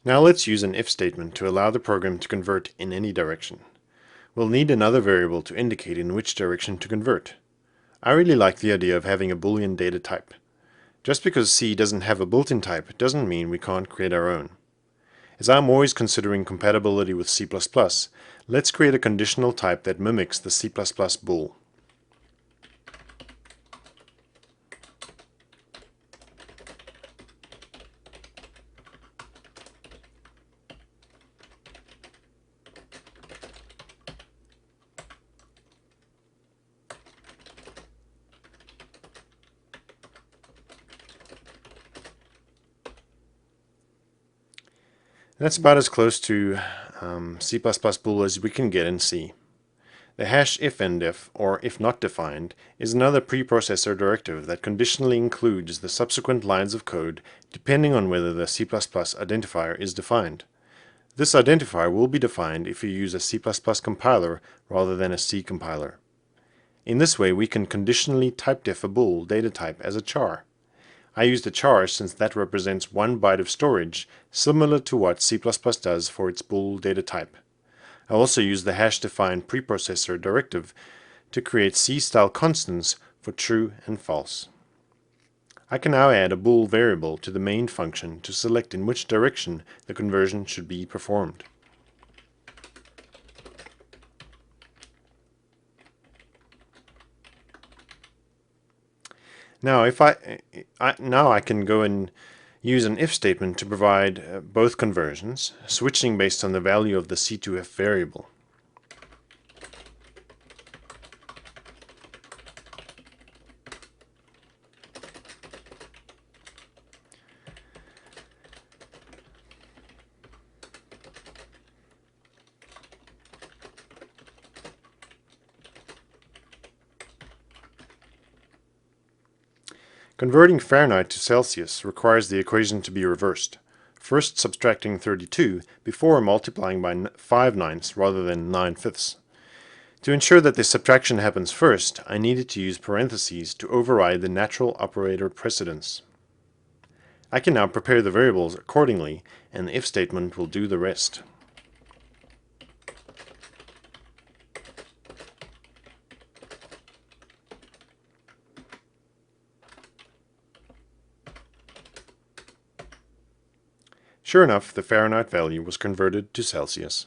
Now let's use an if statement to allow the program to convert in any direction. We'll need another variable to indicate in which direction to convert. I really like the idea of having a Boolean data type. Just because C doesn't have a built-in type doesn't mean we can't create our own. As I'm always considering compatibility with C++, let's create a conditional type that mimics the C++ bool. That's about as close to C++ bool as we can get in C. The hash ifndef, or if not defined, is another preprocessor directive that conditionally includes the subsequent lines of code depending on whether the C++ identifier is defined. This identifier will be defined if you use a C++ compiler rather than a C compiler. In this way, we can conditionally typedef a bool data type as a char. I used a char since that represents 1 byte of storage, similar to what C++ does for its bool data type. I also use the hash-defined preprocessor directive to create C-style constants for true and false. I can now add a bool variable to the main function to select in which direction the conversion should be performed. Now, I can go and use an if statement to provide both conversions, switching based on the value of the C2F variable. Converting Fahrenheit to Celsius requires the equation to be reversed, first subtracting 32 before multiplying by 5/9 rather than 9/5. To ensure that the subtraction happens first, I needed to use parentheses to override the natural operator precedence. I can now prepare the variables accordingly, and the if statement will do the rest. Sure enough, the Fahrenheit value was converted to Celsius.